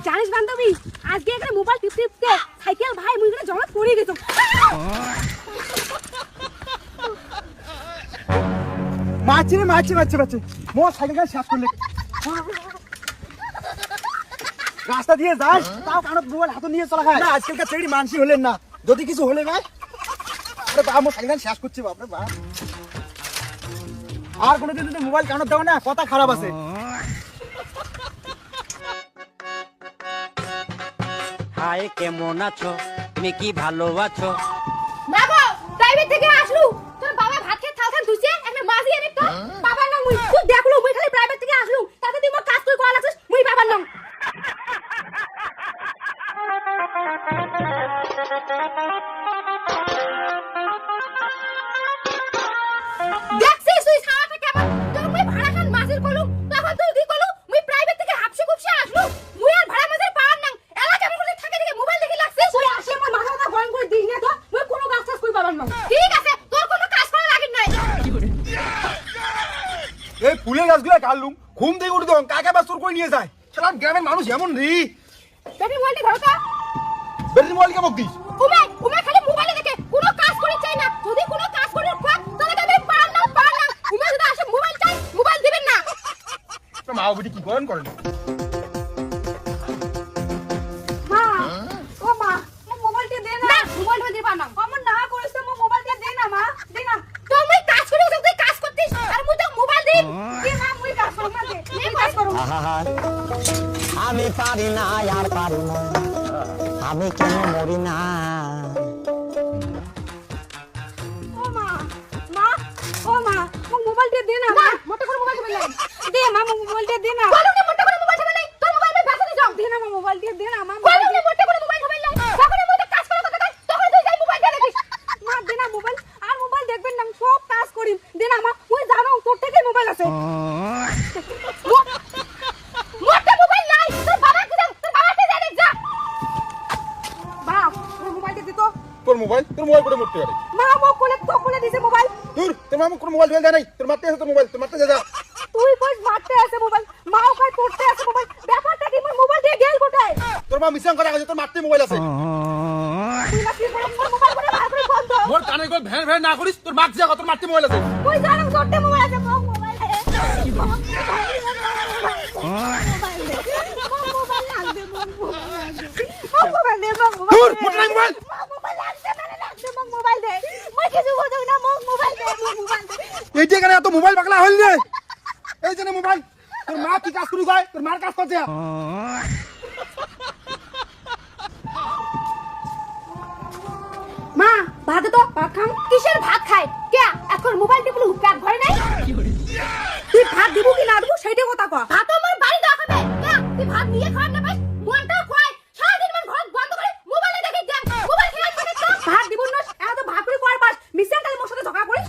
জানিস বান্ধবী আজকে একটা মোবাইল টিপতে সাইকেল ভাই মুই করে জমা পড়ে গেছো। মারছে মোর সাইকেল শেষ করলে রাস্তা দিয়ে যাস তাও কানত মোবাইল হাতে নিয়ে চলা খায় না। আজকালকার ছেড়ি মানসি হলেন না, যদি কিছু হলে ভাই আরে বাবা মোর সাইকেল শেষ করছি বাপরে বাপ। আর কোনোদিন যদি মোবাইল কানত দাও না কথা খারাপ আছে। হাই কেমন আছো, তুমি কি ভালো আছো? বাবা প্রাইভেট থেকে আসলু তোর বাবা ভাত খেয়ে থাল দুইছে একটা মাঝি এনে তো বাবার নাম মুই তুই দেখলু মুই খালি প্রাইভেট থেকে আসলু তাতে তুই মো কাজ করে করা লাগছিস মুই বাবার নাম দেখছিস তুই সারাটা কেমন তোর মুই ভাড়া খান মাঝির কলু তখন তুই কি কলু মুই প্রাইভেট থেকে হাপসে কুপসে আসলু মুই আর ভাড়া মাঝির পার নাম এলা কেমন করে থাকে দেখে মোবাইল দেখি লাগছিস তুই আসে আমার মাথাটা গরম করে দিস না তো মুই কোনো কাজ কাজ কই বাবার নাম ঠিক আছে তোর কোনো কাজ করা লাগে নাই। এই ফুলের গাছগুলো কাটলুম ঘুম থেকে উঠে দম কাকা বা চোর করে নিয়ে যায়। শালা গ্রামের মানুষ এমন রি বেটি মোবাইলটা ধরো তো বেরিয়ে মোবাইল কে বক দিস। উমে খালি মোবাইলে দেখে কোনো কাজ করে চাই না যদি কোনো কাজ করে খোয়া তাহলে আমি পার না উমে যদি আসে মোবাইল চাই মোবাইল দিবেন না। তো মা বুঝি কি করেন মা ও মা মোবাইলটা দে না মোবাইলটা দিবা না আমার না করিস তো মোবাইলটা দে না মা দে না তুমি কাজ করে তুই কাজ করতিস আর মুই তো মোবাইল দিই দে না মুই কাজ করব না দে এই কাজ করব। আমি পারি না আর পারি না, আমি কেন মরি না? ও মা মোবাইলটা দে না মা মোটা করে মোবাইল লাগে দে মা মোবাইলটা দে না বলো না মোটা করে মোবাইল লাগে তোর মোবাইল আমি বেচে যাও দে না মা মোবাইলটা দে না মা বলো না মোটা করে মোবাইল লাগে যখন আমি কাজ করার কথা কই তখন তুই যাই মোবাইলটা দেখিস মা দে না মোবাইল আর মোবাইল দেখবেন না সব কাজ করি দে না মা ওই জানো তোর থেকে মোবাইল আছে মোটা মোবাইল নাই তোর বাবাকে দাও তোর বাবাকে দে দেখ যা বাপ তোর মোবাইলটা দে তো তোর মোবাইল করে মরতে পারে। মা মো কোলে দিছে মোবাইল তোর মা কোনো মোবাইল দেয় নাই, তোর মারতে আছে তোর মোবাইল, তোর মারতে যা। তুই কই মারতে আছে মোবাইল মাও কই পড়তে আছে মোবাইল ব্যাপারটা কি মোবাইল দিয়ে গেল কোথায় তোর মা মিশন করা আছে তোর মারতে মোবাইল আছে। তুই না কি করে মোবাইল করে বার করে বন্ধ মোর কানে কই ভ্যান না করিস, তোর মারতে যা তোর মারতে মোবাইল আছে। তুই জানো তোরতে মোবাইল আছে মোবাইল তোর মোটা মোবাইল মোবাইল দে মই কিছু বুঝো না মোবাইল দে মোবাইল দে এই যে এখানে এত মোবাইল পাগলা হইল রে। এই যে মোবাইল তোর মা কি কাজ করি যায়, তোর মার কাজ করছে। মা ভাত তো ভাত খাম কিসের ভাত খায় কে এখন মোবাইল টিপলে পেট ভরে নাই তুই ভাত দিব কি না দিব সেইটা কথা কও ভাত আমার বাড়ি দাও খাবে কে তুই ভাত নিয়ে খাওয়ার না ভাই মনটা খোয় সারাদিন মান ঘর বন্ধ করে মোবাইলে দেখি দেখ মোবাইল খেলা করে তো ভাত দিব না এত ভাত করে করার পাস মিশন তাহলে মোর সাথে ঝগড়া করিস